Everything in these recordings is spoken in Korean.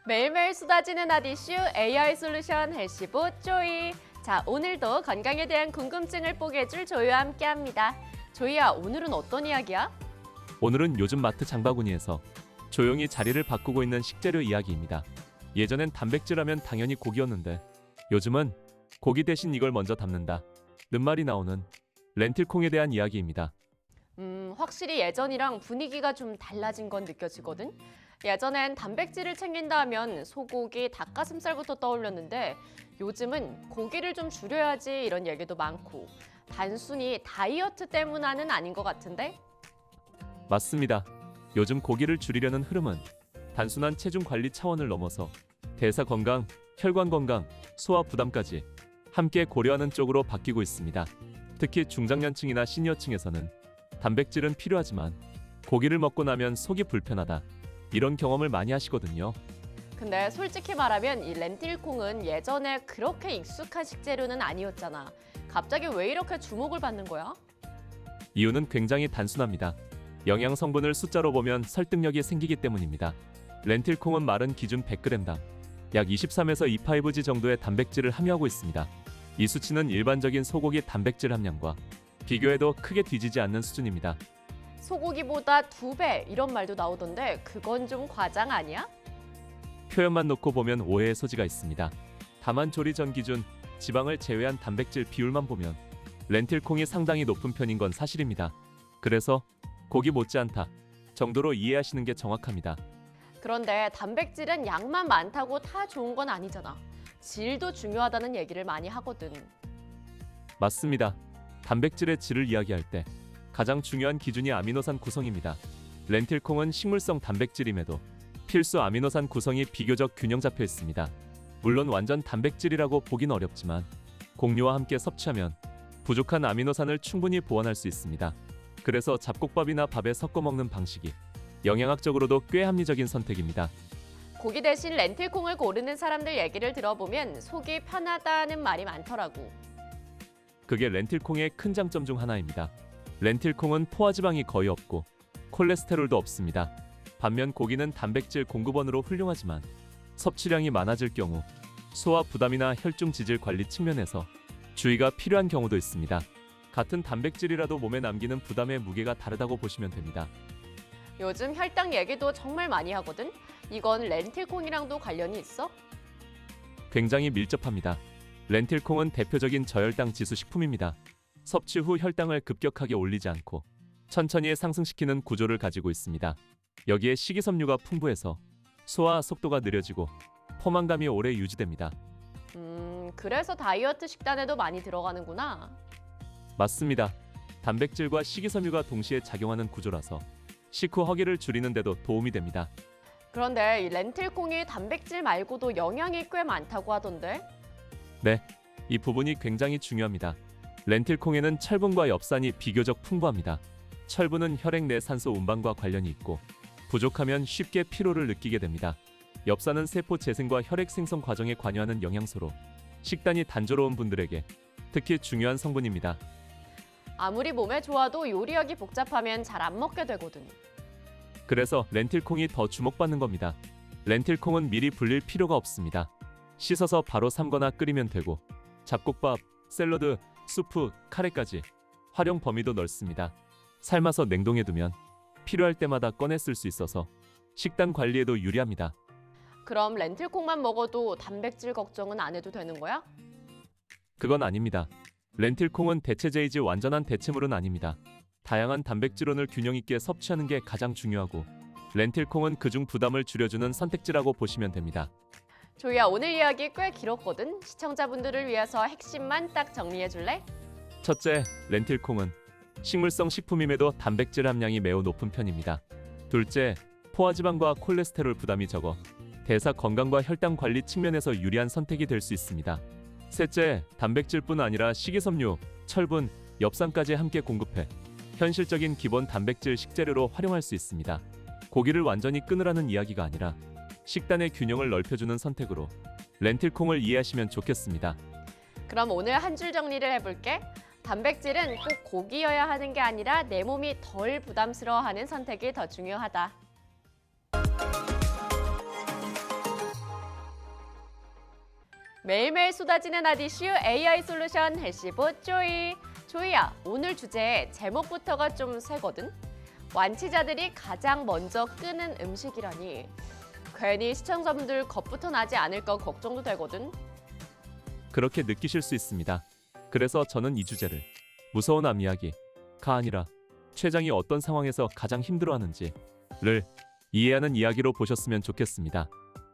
매일매일 쏟아지는 핫 이슈 AI 솔루션 헬시보 조이. 자, 오늘도 건강에 대한 궁금증을 뽀개줄 조이와 함께합니다. 조이야, 오늘은 어떤 이야기야? 오늘은 요즘 마트 장바구니에서 조용히 자리를 바꾸고 있는 식재료 이야기입니다. 예전엔 단백질 하면 당연히 고기였는데 요즘은 고기 대신 이걸 먼저 담는다 는 말이 나오는 렌틸콩에 대한 이야기입니다. 확실히 예전이랑 분위기가 좀 달라진 건 느껴지거든? 예전엔 단백질을 챙긴다 하면 소고기, 닭가슴살부터 떠올렸는데 요즘은 고기를 좀 줄여야지 이런 얘기도 많고 단순히 다이어트 때문은 아닌 것 같은데? 맞습니다. 요즘 고기를 줄이려는 흐름은 단순한 체중 관리 차원을 넘어서 대사 건강, 혈관 건강, 소화 부담까지 함께 고려하는 쪽으로 바뀌고 있습니다. 특히 중장년층이나 시니어층에서는 단백질은 필요하지만 고기를 먹고 나면 속이 불편하다 이런 경험을 많이 하시거든요. 근데 솔직히 말하면 이 렌틸콩은 예전에 그렇게 익숙한 식재료는 아니었잖아. 갑자기 왜 이렇게 주목을 받는 거야? 이유는 굉장히 단순합니다. 영양 성분을 숫자로 보면 설득력이 생기기 때문입니다. 렌틸콩은 마른 기준 100g당 약 23에서 25g 정도의 단백질을 함유하고 있습니다. 이 수치는 일반적인 소고기 단백질 함량과 비교해도 크게 뒤지지 않는 수준입니다. 소고기보다 2배 이런 말도 나오던데 그건 좀 과장 아니야? 표현만 놓고 보면 오해의 소지가 있습니다. 다만 조리 전 기준 지방을 제외한 단백질 비율만 보면 렌틸콩이 상당히 높은 편인 건 사실입니다. 그래서 고기 못지않다 정도로 이해하시는 게 정확합니다. 그런데 단백질은 양만 많다고 다 좋은 건 아니잖아. 질도 중요하다는 얘기를 많이 하거든. 맞습니다. 단백질의 질을 이야기할 때 가장 중요한 기준이 아미노산 구성입니다. 렌틸콩은 식물성 단백질임에도 필수 아미노산 구성이 비교적 균형 잡혀 있습니다. 물론 완전 단백질이라고 보긴 어렵지만 곡류와 함께 섭취하면 부족한 아미노산을 충분히 보완할 수 있습니다. 그래서 잡곡밥이나 밥에 섞어 먹는 방식이 영양학적으로도 꽤 합리적인 선택입니다. 고기 대신 렌틸콩을 고르는 사람들 얘기를 들어보면 속이 편하다는 말이 많더라고. 그게 렌틸콩의 큰 장점 중 하나입니다. 렌틸콩은 포화지방이 거의 없고 콜레스테롤도 없습니다. 반면 고기는 단백질 공급원으로 훌륭하지만 섭취량이 많아질 경우 소화 부담이나 혈중 지질 관리 측면에서 주의가 필요한 경우도 있습니다. 같은 단백질이라도 몸에 남기는 부담의 무게가 다르다고 보시면 됩니다. 요즘 혈당 얘기도 정말 많이 하거든? 이건 렌틸콩이랑도 관련이 있어? 굉장히 밀접합니다. 렌틸콩은 대표적인 저혈당 지수 식품입니다. 섭취 후 혈당을 급격하게 올리지 않고 천천히 상승시키는 구조를 가지고 있습니다. 여기에 식이섬유가 풍부해서 소화 속도가 느려지고 포만감이 오래 유지됩니다. 그래서 다이어트 식단에도 많이 들어가는구나. 맞습니다. 단백질과 식이섬유가 동시에 작용하는 구조라서 식후 허기를 줄이는 데도 도움이 됩니다. 그런데 이 렌틸콩이 단백질 말고도 영양이 꽤 많다고 하던데? 네, 이 부분이 굉장히 중요합니다. 렌틸콩에는 철분과 엽산이 비교적 풍부합니다. 철분은 혈액 내 산소 운반과 관련이 있고 부족하면 쉽게 피로를 느끼게 됩니다. 엽산은 세포 재생과 혈액 생성 과정에 관여하는 영양소로 식단이 단조로운 분들에게 특히 중요한 성분입니다. 아무리 몸에 좋아도 요리하기 복잡하면 잘 안 먹게 되거든. 그래서 렌틸콩이 더 주목받는 겁니다. 렌틸콩은 미리 불릴 필요가 없습니다. 씻어서 바로 삶거나 끓이면 되고 잡곡밥, 샐러드, 수프, 카레까지 활용 범위도 넓습니다. 삶아서 냉동해두면 필요할 때마다 꺼내 쓸 수 있어서 식단 관리에도 유리합니다. 그럼 렌틸콩만 먹어도 단백질 걱정은 안 해도 되는 거야? 그건 아닙니다. 렌틸콩은 대체제이지 완전한 대체물은 아닙니다. 다양한 단백질원을 균형 있게 섭취하는 게 가장 중요하고 렌틸콩은 그중 부담을 줄여주는 선택지라고 보시면 됩니다. 조이야, 오늘 이야기 꽤 길었거든? 시청자분들을 위해서 핵심만 딱 정리해 줄래? 첫째, 렌틸콩은 식물성 식품임에도 단백질 함량이 매우 높은 편입니다. 둘째, 포화지방과 콜레스테롤 부담이 적어 대사 건강과 혈당 관리 측면에서 유리한 선택이 될 수 있습니다. 셋째, 단백질뿐 아니라 식이섬유, 철분, 엽산까지 함께 공급해 현실적인 기본 단백질 식재료로 활용할 수 있습니다. 고기를 완전히 끊으라는 이야기가 아니라 식단의 균형을 넓혀주는 선택으로 렌틸콩을 이해하시면 좋겠습니다. 그럼 오늘 한 줄 정리를 해볼게. 단백질은 꼭 고기여야 하는 게 아니라 내 몸이 덜 부담스러워하는 선택이 더 중요하다. 매일매일 쏟아지는 아디슈 AI 솔루션 해시보 조이. 조이야, 오늘 주제 제목부터가 좀 세거든. 완치자들이 가장 먼저 끄는 음식이라니. 괜히 시청자분들 겁부터 나지 않을까 걱정도 되거든. 그렇게 느끼실 수 있습니다. 그래서 저는 이 주제를 무서운 암 이야기가 아니라 췌장이 어떤 상황에서 가장 힘들어하는지를 이해하는 이야기로 보셨으면 좋겠습니다.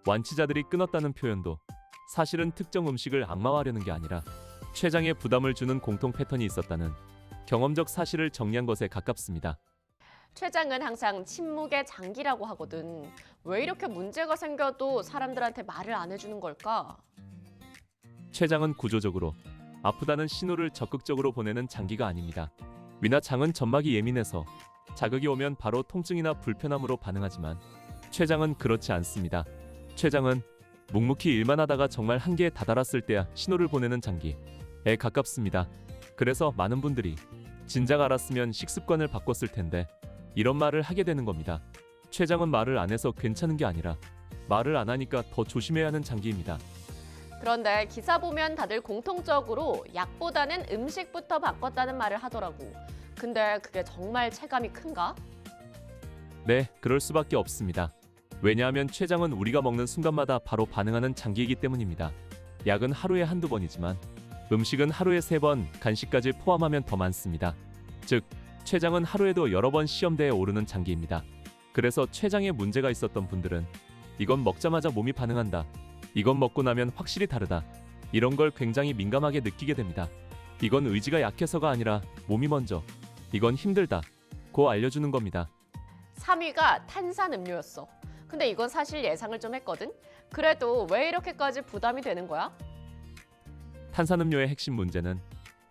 완치자들이 끊었다는 표현도 사실은 특정 음식을 악마화하려는 게 아니라 췌장에 부담을 주는 공통 패턴이 있었다는 경험적 사실을 정리한 것에 가깝습니다. 췌장은 항상 침묵의 장기라고 하거든. 왜 이렇게 문제가 생겨도 사람들한테 말을 안 해주는 걸까? 췌장은 구조적으로 아프다는 신호를 적극적으로 보내는 장기가 아닙니다. 위나 장은 점막이 예민해서 자극이 오면 바로 통증이나 불편함으로 반응하지만 췌장은 그렇지 않습니다. 췌장은 묵묵히 일만 하다가 정말 한계에 다다랐을 때야 신호를 보내는 장기에 가깝습니다. 그래서 많은 분들이 진작 알았으면 식습관을 바꿨을 텐데 이런 말을 하게 되는 겁니다. 췌장은 말을 안 해서 괜찮은 게 아니라 말을 안 하니까 더 조심해야 하는 장기입니다. 그런데 기사 보면 다들 공통적으로 약보다는 음식부터 바꿨다는 말을 하더라고. 근데 그게 정말 체감이 큰가? 네, 그럴 수밖에 없습니다. 왜냐하면 췌장은 우리가 먹는 순간마다 바로 반응하는 장기이기 때문입니다. 약은 하루에 한두 번이지만 음식은 하루에 3번, 간식까지 포함하면 더 많습니다. 즉, 췌장은 하루에도 여러 번 시험대에 오르는 장기입니다. 그래서 췌장에 문제가 있었던 분들은 이건 먹자마자 몸이 반응한다. 이건 먹고 나면 확실히 다르다. 이런 걸 굉장히 민감하게 느끼게 됩니다. 이건 의지가 약해서가 아니라 몸이 먼저 이건 힘들다 고 알려주는 겁니다. 3위가 탄산음료였어. 근데 이건 사실 예상을 좀 했거든. 그래도 왜 이렇게까지 부담이 되는 거야? 탄산음료의 핵심 문제는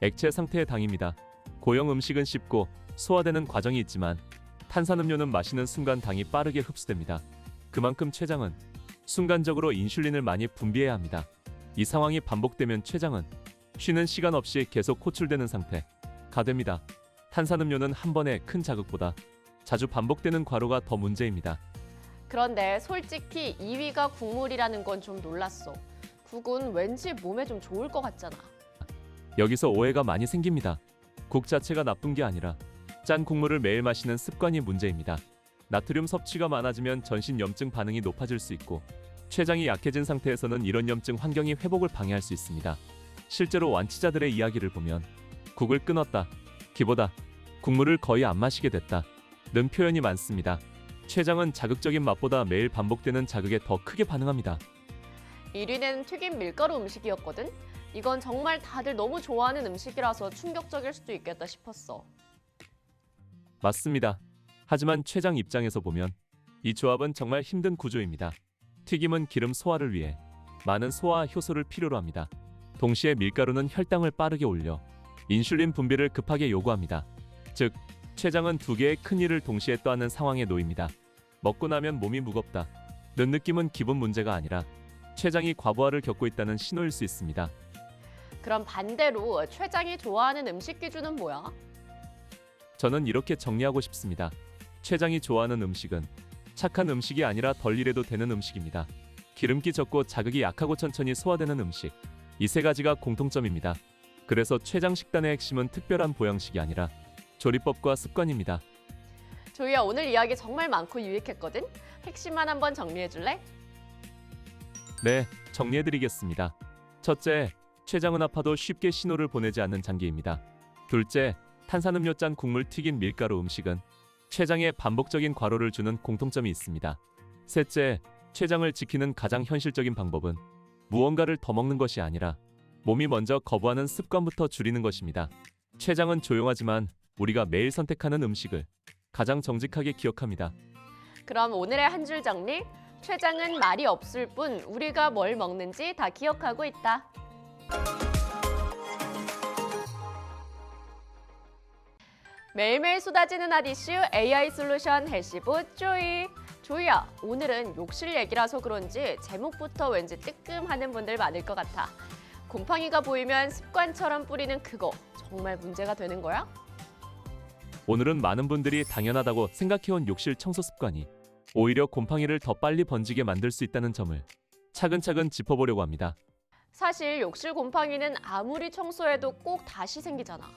액체 상태의 당입니다. 고형 음식은 쉽고 소화되는 과정이 있지만 탄산음료는 마시는 순간 당이 빠르게 흡수됩니다. 그만큼 췌장은 순간적으로 인슐린을 많이 분비해야 합니다. 이 상황이 반복되면 췌장은 쉬는 시간 없이 계속 호출되는 상태가 됩니다. 탄산음료는 한 번의 큰 자극보다 자주 반복되는 과로가 더 문제입니다. 그런데 솔직히 2위가 국물이라는 건 좀 놀랐어. 국은 왠지 몸에 좀 좋을 것 같잖아. 여기서 오해가 많이 생깁니다. 국 자체가 나쁜 게 아니라 짠 국물을 매일 마시는 습관이 문제입니다. 나트륨 섭취가 많아지면 전신 염증 반응이 높아질 수 있고 췌장이 약해진 상태에서는 이런 염증 환경이 회복을 방해할 수 있습니다. 실제로 완치자들의 이야기를 보면 국을 끊었다, 기보다 국물을 거의 안 마시게 됐다 는 표현이 많습니다. 췌장은 자극적인 맛보다 매일 반복되는 자극에 더 크게 반응합니다. 1위는 튀김 밀가루 음식이었거든. 이건 정말 다들 너무 좋아하는 음식이라서 충격적일 수도 있겠다 싶었어. 맞습니다. 하지만 췌장 입장에서 보면 이 조합은 정말 힘든 구조입니다. 튀김은 기름 소화를 위해 많은 소화 효소를 필요로 합니다. 동시에 밀가루는 혈당을 빠르게 올려 인슐린 분비를 급하게 요구합니다. 즉, 췌장은 두 개의 큰 일을 동시에 떠안는 상황에 놓입니다. 먹고 나면 몸이 무겁다 는 느낌은 기분 문제가 아니라 췌장이 과부하를 겪고 있다는 신호일 수 있습니다. 그럼 반대로 췌장이 좋아하는 음식 기준은 뭐야? 저는 이렇게 정리하고 싶습니다. 췌장이 좋아하는 음식은 착한 음식이 아니라 덜 일해도 되는 음식입니다. 기름기 적고 자극이 약하고 천천히 소화되는 음식. 이 세 가지가 공통점입니다. 그래서 췌장 식단의 핵심은 특별한 보양식이 아니라 조리법과 습관입니다. 조이야, 오늘 이야기 정말 많고 유익했거든. 핵심만 한번 정리해 줄래? 네, 정리해드리겠습니다. 첫째, 췌장은 아파도 쉽게 신호를 보내지 않는 장기입니다. 둘째, 탄산음료 짠 국물 튀긴 밀가루 음식은 췌장에 반복적인 과로를 주는 공통점이 있습니다. 셋째, 췌장을 지키는 가장 현실적인 방법은 무언가를 더 먹는 것이 아니라 몸이 먼저 거부하는 습관부터 줄이는 것입니다. 췌장은 조용하지만 우리가 매일 선택하는 음식을 가장 정직하게 기억합니다. 그럼 오늘의 한 줄 정리. 췌장은 말이 없을 뿐 우리가 뭘 먹는지 다 기억하고 있다. 매일매일 쏟아지는 아디슈 AI 솔루션 해시보 조이. 조이야, 오늘은 욕실 얘기라서 그런지 제목부터 왠지 뜨끔하는 분들 많을 것 같아. 곰팡이가 보이면 습관처럼 뿌리는 그거 정말 문제가 되는 거야? 오늘은 많은 분들이 당연하다고 생각해온 욕실 청소 습관이 오히려 곰팡이를 더 빨리 번지게 만들 수 있다는 점을 차근차근 짚어보려고 합니다. 사실 욕실 곰팡이는 아무리 청소해도 꼭 다시 생기잖아.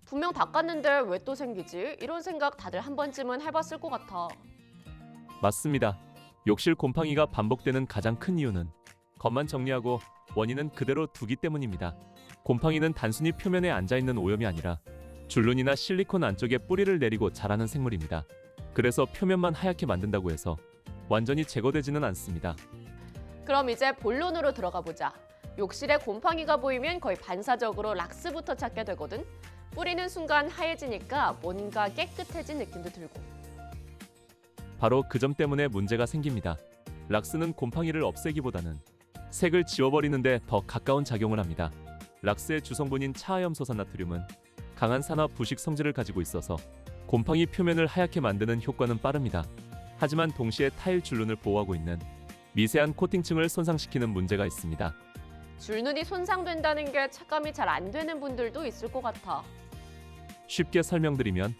분명 닦았는데 왜 또 생기지? 이런 생각 다들 한 번쯤은 해봤을 것 같아. 맞습니다. 욕실 곰팡이가 반복되는 가장 큰 이유는 겉만 정리하고 원인은 그대로 두기 때문입니다. 곰팡이는 단순히 표면에 앉아있는 오염이 아니라 줄눈이나 실리콘 안쪽에 뿌리를 내리고 자라는 생물입니다. 그래서 표면만 하얗게 만든다고 해서 완전히 제거되지는 않습니다. 그럼 이제 본론으로 들어가 보자. 욕실에 곰팡이가 보이면 거의 반사적으로 락스부터 찾게 되거든. 뿌리는 순간 하얘지니까 뭔가 깨끗해진 느낌도 들고. 바로 그 점 때문에 문제가 생깁니다. 락스는 곰팡이를 없애기보다는 색을 지워버리는데 더 가까운 작용을 합니다. 락스의 주성분인 차하염소산 나트륨은 강한 산화 부식 성질을 가지고 있어서 곰팡이 표면을 하얗게 만드는 효과는 빠릅니다. 하지만 동시에 타일 줄눈을 보호하고 있는 미세한 코팅층을 손상시키는 문제가 있습니다. 줄눈이 손상된다는 게 착감이 잘 안 되는 분들도 있을 것 같아. 쉽게 설명드리면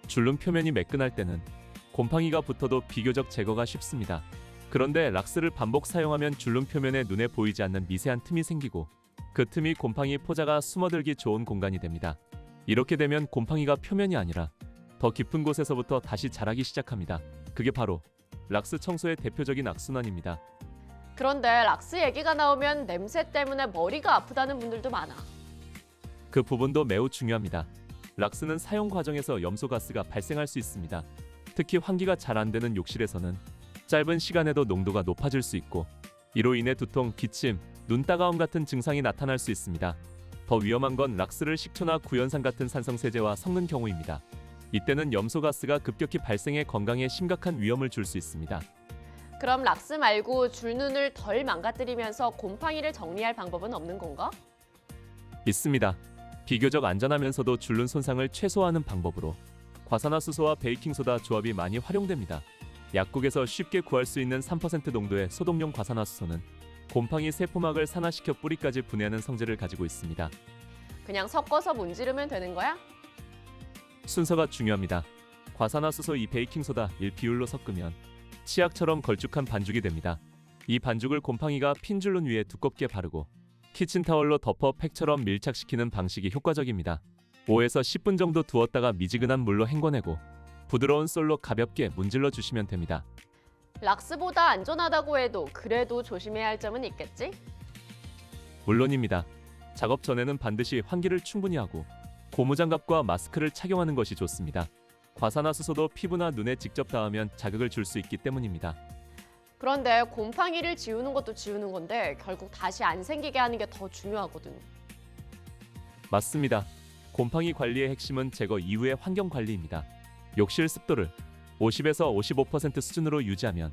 줄눈 표면이 매끈할 때는 곰팡이가 붙어도 비교적 제거가 쉽습니다. 그런데 락스를 반복 사용하면 줄눈 표면에 눈에 보이지 않는 미세한 틈이 생기고 그 틈이 곰팡이 포자가 숨어들기 좋은 공간이 됩니다. 이렇게 되면 곰팡이가 표면이 아니라 더 깊은 곳에서부터 다시 자라기 시작합니다. 그게 바로 락스 청소의 대표적인 악순환입니다. 그런데 락스 얘기가 나오면 냄새 때문에 머리가 아프다는 분들도 많아. 그 부분도 매우 중요합니다. 락스는 사용 과정에서 염소가스가 발생할 수 있습니다. 특히 환기가 잘 안 되는 욕실에서는 짧은 시간에도 농도가 높아질 수 있고 이로 인해 두통, 기침, 눈 따가움 같은 증상이 나타날 수 있습니다. 더 위험한 건 락스를 식초나 구연산 같은 산성세제와 섞는 경우입니다. 이때는 염소가스가 급격히 발생해 건강에 심각한 위험을 줄 수 있습니다. 그럼 락스 말고 줄눈을 덜 망가뜨리면서 곰팡이를 정리할 방법은 없는 건가? 있습니다. 비교적 안전하면서도 줄눈 손상을 최소화하는 방법으로 과산화수소와 베이킹소다 조합이 많이 활용됩니다. 약국에서 쉽게 구할 수 있는 3% 농도의 소독용 과산화수소는 곰팡이 세포막을 산화시켜 뿌리까지 분해하는 성질을 가지고 있습니다. 그냥 섞어서 문지르면 되는 거야? 순서가 중요합니다. 과산화수소 2 베이킹소다 1 비율로 섞으면 치약처럼 걸쭉한 반죽이 됩니다. 이 반죽을 곰팡이가 핀 줄눈 위에 두껍게 바르고 키친타월로 덮어 팩처럼 밀착시키는 방식이 효과적입니다. 5에서 10분 정도 두었다가 미지근한 물로 헹궈내고 부드러운 솔로 가볍게 문질러 주시면 됩니다. 락스보다 안전하다고 해도 그래도 조심해야 할 점은 있겠지? 물론입니다. 작업 전에는 반드시 환기를 충분히 하고 고무장갑과 마스크를 착용하는 것이 좋습니다. 과산화수소도 피부나 눈에 직접 닿으면 자극을 줄 수 있기 때문입니다. 그런데 곰팡이를 지우는 것도 지우는 건데 결국 다시 안 생기게 하는 게 더 중요하거든. 맞습니다. 곰팡이 관리의 핵심은 제거 이후의 환경 관리입니다. 욕실 습도를 50에서 55% 수준으로 유지하면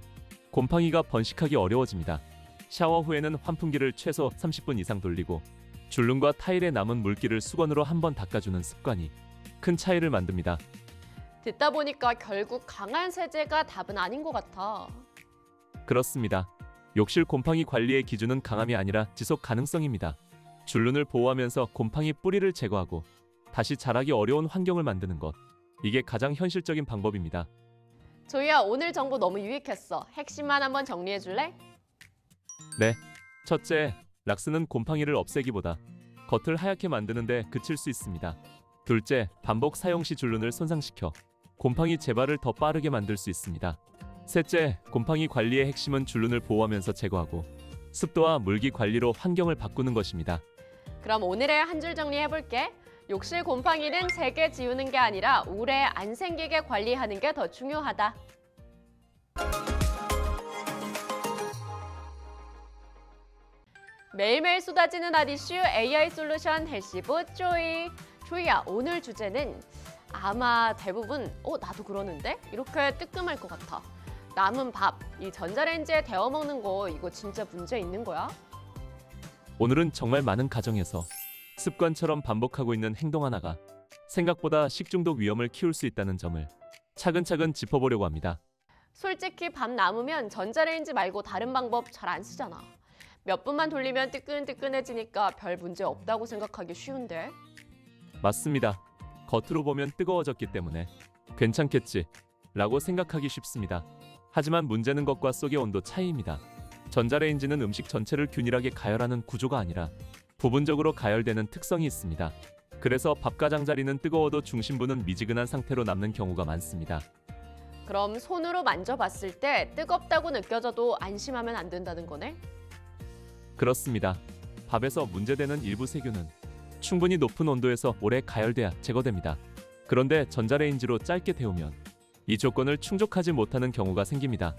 곰팡이가 번식하기 어려워집니다. 샤워 후에는 환풍기를 최소 30분 이상 돌리고 줄눈과 타일에 남은 물기를 수건으로 한번 닦아주는 습관이 큰 차이를 만듭니다. 듣다 보니까 결국 강한 세제가 답은 아닌 것 같아. 그렇습니다. 욕실 곰팡이 관리의 기준은 강함이 아니라 지속 가능성입니다. 줄눈을 보호하면서 곰팡이 뿌리를 제거하고 다시 자라기 어려운 환경을 만드는 것. 이게 가장 현실적인 방법입니다. 조이야, 오늘 정보 너무 유익했어. 핵심만 한번 정리해 줄래? 네. 첫째, 락스는 곰팡이를 없애기보다 겉을 하얗게 만드는 데 그칠 수 있습니다. 둘째, 반복 사용 시 줄눈을 손상시켜 곰팡이 재발을 더 빠르게 만들 수 있습니다. 셋째, 곰팡이 관리의 핵심은 줄눈을 보호하면서 제거하고 습도와 물기 관리로 환경을 바꾸는 것입니다. 그럼 오늘의 한 줄 정리해볼게. 욕실 곰팡이는 세게 지우는 게 아니라 오래 안 생기게 관리하는 게 더 중요하다. 매일매일 쏟아지는 핫 이슈 AI 솔루션 해시보 조이. 조이야, 오늘 주제는 아마 대부분 나도 그러는데? 이렇게 뜨끔할 것 같아. 남은 밥, 이 전자레인지에 데워 먹는 거 이거 진짜 문제 있는 거야? 오늘은 정말 많은 가정에서 습관처럼 반복하고 있는 행동 하나가 생각보다 식중독 위험을 키울 수 있다는 점을 차근차근 짚어보려고 합니다. 솔직히 밥 남으면 전자레인지 말고 다른 방법 잘 안 쓰잖아. 몇 분만 돌리면 뜨끈뜨끈해지니까 별 문제 없다고 생각하기 쉬운데. 맞습니다. 겉으로 보면 뜨거워졌기 때문에 괜찮겠지 라고 생각하기 쉽습니다. 하지만 문제는 겉과 속의 온도 차이입니다. 전자레인지는 음식 전체를 균일하게 가열하는 구조가 아니라 부분적으로 가열되는 특성이 있습니다. 그래서 밥가장자리는 뜨거워도 중심부는 미지근한 상태로 남는 경우가 많습니다. 그럼 손으로 만져봤을 때 뜨겁다고 느껴져도 안심하면 안 된다는 거네? 그렇습니다. 밥에서 문제되는 일부 세균은 충분히 높은 온도에서 오래 가열돼야 제거됩니다. 그런데 전자레인지로 짧게 데우면 이 조건을 충족하지 못하는 경우가 생깁니다.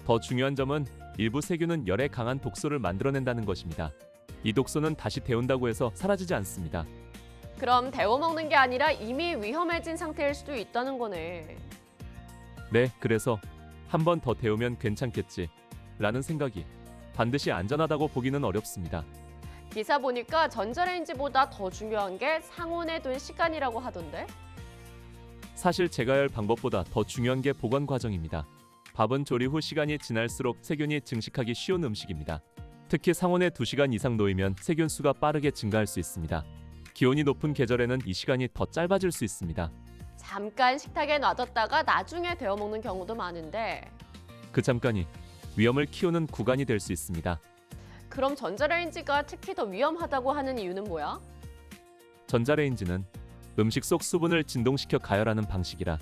더 중요한 점은 일부 세균은 열에 강한 독소를 만들어낸다는 것입니다. 이 독소는 다시 데운다고 해서 사라지지 않습니다. 그럼 데워 먹는 게 아니라 이미 위험해진 상태일 수도 있다는 거네. 네, 그래서 한 번 더 데우면 괜찮겠지 라는 생각이 반드시 안전하다고 보기는 어렵습니다. 기사 보니까 전자레인지보다 더 중요한 게 상온에 둔 시간이라고 하던데? 사실 재가열 방법보다 더 중요한 게 보관 과정입니다. 밥은 조리 후 시간이 지날수록 세균이 증식하기 쉬운 음식입니다. 특히 상온에 2시간 이상 놓이면 세균 수가 빠르게 증가할 수 있습니다. 기온이 높은 계절에는 이 시간이 더 짧아질 수 있습니다. 잠깐 식탁에 놔뒀다가 나중에 데워 먹는 경우도 많은데 그 잠깐이 위험을 키우는 구간이 될 수 있습니다. 그럼 전자레인지가 특히 더 위험하다고 하는 이유는 뭐야? 전자레인지는 음식 속 수분을 진동시켜 가열하는 방식이라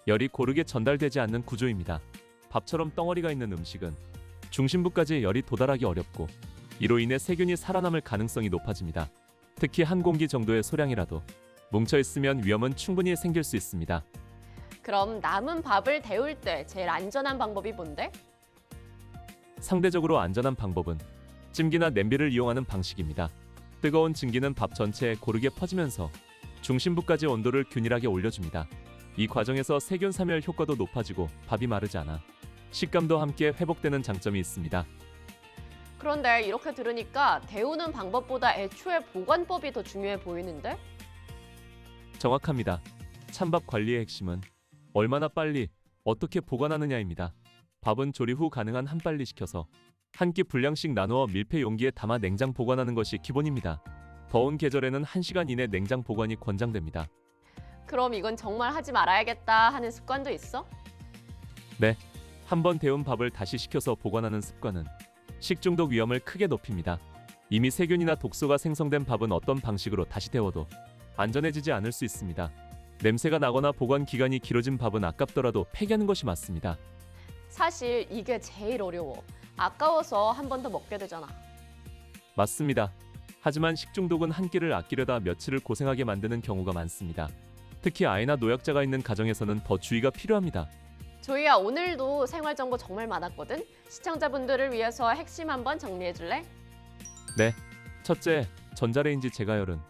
열이 고르게 전달되지 않는 구조입니다. 밥처럼 덩어리가 있는 음식은 중심부까지 열이 도달하기 어렵고 이로 인해 세균이 살아남을 가능성이 높아집니다. 특히 한 공기 정도의 소량이라도 뭉쳐있으면 위험은 충분히 생길 수 있습니다. 그럼 남은 밥을 데울 때 제일 안전한 방법이 뭔데? 상대적으로 안전한 방법은 찜기나 냄비를 이용하는 방식입니다. 뜨거운 증기는 밥 전체에 고르게 퍼지면서 중심부까지 온도를 균일하게 올려줍니다. 이 과정에서 세균 사멸 효과도 높아지고 밥이 마르지 않아 식감도 함께 회복되는 장점이 있습니다. 그런데 이렇게 들으니까 데우는 방법보다 애초에 보관법이 더 중요해 보이는데? 정확합니다. 찬밥 관리의 핵심은 얼마나 빨리 어떻게 보관하느냐입니다. 밥은 조리 후 가능한 한 빨리 식혀서 한 끼 분량씩 나누어 밀폐 용기에 담아 냉장 보관하는 것이 기본입니다. 더운 계절에는 1시간 이내 냉장 보관이 권장됩니다. 그럼 이건 정말 하지 말아야겠다 하는 습관도 있어? 네, 한 번 데운 밥을 다시 식혀서 보관하는 습관은 식중독 위험을 크게 높입니다. 이미 세균이나 독소가 생성된 밥은 어떤 방식으로 다시 데워도 안전해지지 않을 수 있습니다. 냄새가 나거나 보관 기간이 길어진 밥은 아깝더라도 폐기하는 것이 맞습니다. 사실 이게 제일 어려워. 아까워서 한 번 더 먹게 되잖아. 맞습니다. 하지만 식중독은 한 끼를 아끼려다 며칠을 고생하게 만드는 경우가 많습니다. 특히 아이나 노약자가 있는 가정에서는 더 주의가 필요합니다. 조이야, 오늘도 생활 정보 정말 많았거든? 시청자분들을 위해서 핵심 한번 정리해줄래? 네, 첫째, 전자레인지 재가열은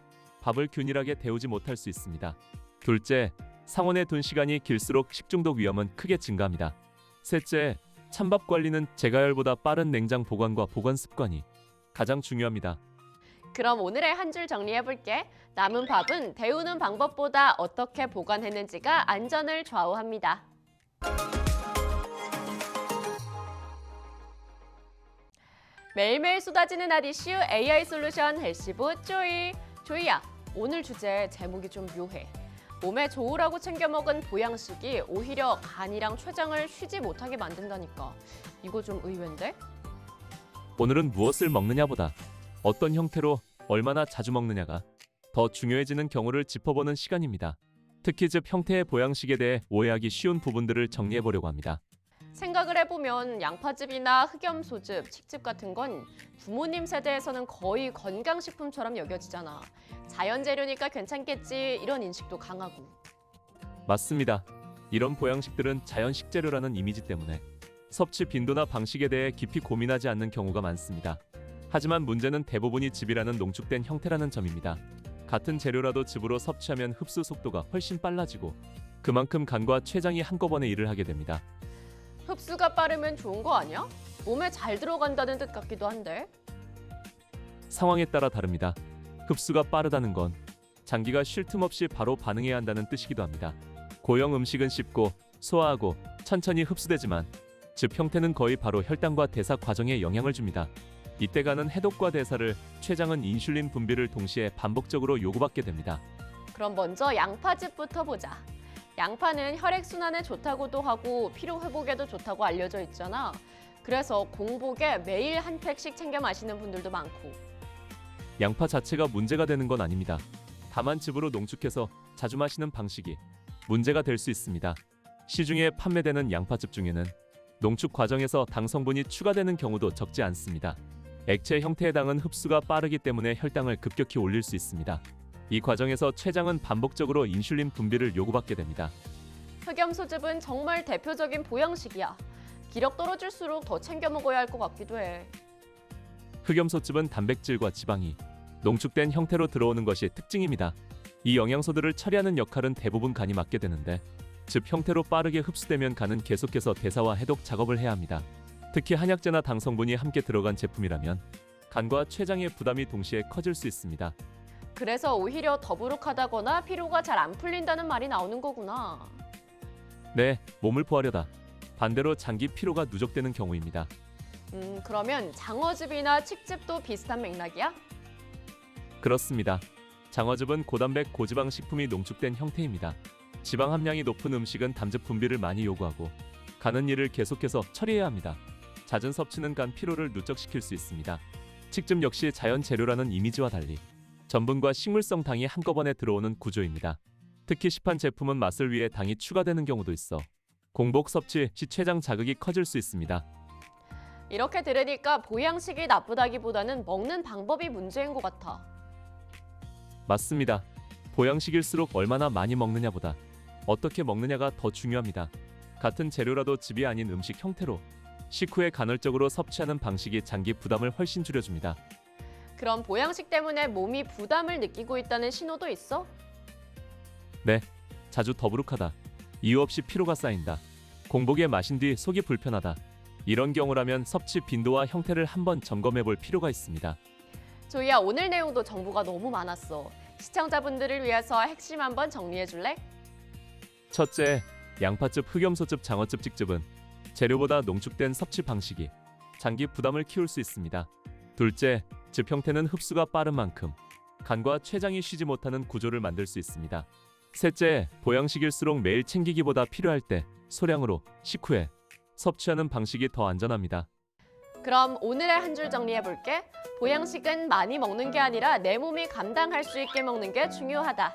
밥을 균일하게 데우지 못할 수 있습니다. 둘째, 상온에 둔 시간이 길수록 식중독 위험은 크게 증가합니다. 셋째, 찬밥 관리는 재가열보다 빠른 냉장 보관과 보관 습관이 가장 중요합니다. 그럼 오늘의 한 줄 정리해볼게. 남은 밥은 데우는 방법보다 어떻게 보관했는지가 안전을 좌우합니다. 매일매일 쏟아지는 아디슈 AI 솔루션 헬시부 쪼이. 조이야, 오늘 주제 제목이 좀 묘해. 몸에 좋으라고 챙겨 먹은 보양식이 오히려 간이랑 췌장을 쉬지 못하게 만든다니까. 이거 좀 의외인데? 오늘은 무엇을 먹느냐보다 어떤 형태로 얼마나 자주 먹느냐가 더 중요해지는 경우를 짚어보는 시간입니다. 특히 즙 형태의 보양식에 대해 오해하기 쉬운 부분들을 정리해보려고 합니다. 생각을 해보면 양파즙이나 흑염소즙, 칡즙 같은 건 부모님 세대에서는 거의 건강식품처럼 여겨지잖아. 자연 재료니까 괜찮겠지 이런 인식도 강하고. 맞습니다. 이런 보양식들은 자연 식재료라는 이미지 때문에 섭취 빈도나 방식에 대해 깊이 고민하지 않는 경우가 많습니다. 하지만 문제는 대부분이 즙이라는 농축된 형태라는 점입니다. 같은 재료라도 즙으로 섭취하면 흡수 속도가 훨씬 빨라지고 그만큼 간과 췌장이 한꺼번에 일을 하게 됩니다. 흡수가 빠르면 좋은 거 아니야? 몸에 잘 들어간다는 뜻 같기도 한데. 상황에 따라 다릅니다. 흡수가 빠르다는 건 장기가 쉴 틈 없이 바로 반응해야 한다는 뜻이기도 합니다. 고형 음식은 쉽고 소화하고 천천히 흡수되지만 즙 형태는 거의 바로 혈당과 대사 과정에 영향을 줍니다. 이때 가는 해독과 대사를 췌장은 인슐린 분비를 동시에 반복적으로 요구받게 됩니다. 그럼 먼저 양파즙부터 보자. 양파는 혈액순환에 좋다고도 하고 피로 회복에도 좋다고 알려져 있잖아. 그래서 공복에 매일 한 팩씩 챙겨 마시는 분들도 많고. 양파 자체가 문제가 되는 건 아닙니다. 다만 즙으로 농축해서 자주 마시는 방식이 문제가 될 수 있습니다. 시중에 판매되는 양파즙 중에는 농축 과정에서 당 성분이 추가되는 경우도 적지 않습니다. 액체 형태의 당은 흡수가 빠르기 때문에 혈당을 급격히 올릴 수 있습니다. 이 과정에서 췌장은 반복적으로 인슐린 분비를 요구받게 됩니다. 흑염소즙은 정말 대표적인 보양식이야. 기력 떨어질수록 더 챙겨 먹어야 할 것 같기도 해. 흑염소즙은 단백질과 지방이 농축된 형태로 들어오는 것이 특징입니다. 이 영양소들을 처리하는 역할은 대부분 간이 맡게 되는데 즙 형태로 빠르게 흡수되면 간은 계속해서 대사와 해독 작업을 해야 합니다. 특히 한약재나 당 성분이 함께 들어간 제품이라면 간과 췌장의 부담이 동시에 커질 수 있습니다. 그래서 오히려 더부룩하다거나 피로가 잘 안 풀린다는 말이 나오는 거구나. 네, 몸을 포하려다 반대로 장기 피로가 누적되는 경우입니다. 그러면 장어즙이나 칡즙도 비슷한 맥락이야? 그렇습니다. 장어즙은 고단백 고지방 식품이 농축된 형태입니다. 지방 함량이 높은 음식은 담즙 분비를 많이 요구하고 간은 이를 계속해서 처리해야 합니다. 잦은 섭취는 간 피로를 누적시킬 수 있습니다. 칡즙 역시 자연 재료라는 이미지와 달리 전분과 식물성 당이 한꺼번에 들어오는 구조입니다. 특히 시판 제품은 맛을 위해 당이 추가되는 경우도 있어 공복 섭취 시 췌장 자극이 커질 수 있습니다. 이렇게 들으니까 보양식이 나쁘다기보다는 먹는 방법이 문제인 것 같아. 맞습니다. 보양식일수록 얼마나 많이 먹느냐보다 어떻게 먹느냐가 더 중요합니다. 같은 재료라도 즙이 아닌 음식 형태로 식후에 간헐적으로 섭취하는 방식이 장기 부담을 훨씬 줄여줍니다. 그럼 보양식 때문에 몸이 부담을 느끼고 있다는 신호도 있어? 네, 자주 더부룩하다. 이유 없이 피로가 쌓인다. 공복에 마신 뒤 속이 불편하다. 이런 경우라면 섭취 빈도와 형태를 한번 점검해 볼 필요가 있습니다. 조이야, 오늘 내용도 정보가 너무 많았어. 시청자분들을 위해서 핵심 한번 정리해 줄래? 첫째, 양파즙, 흑염소즙, 장어즙, 칡즙은 재료보다 농축된 섭취 방식이 장기 부담을 키울 수 있습니다. 둘째, 즙 형태는 흡수가 빠른 만큼 간과 췌장이 쉬지 못하는 구조를 만들 수 있습니다. 셋째, 보양식일수록 매일 챙기기보다 필요할 때 소량으로 식후에 섭취하는 방식이 더 안전합니다. 그럼 오늘의 한 줄 정리해 볼게. 보양식은 많이 먹는 게 아니라 내 몸이 감당할 수 있게 먹는 게 중요하다.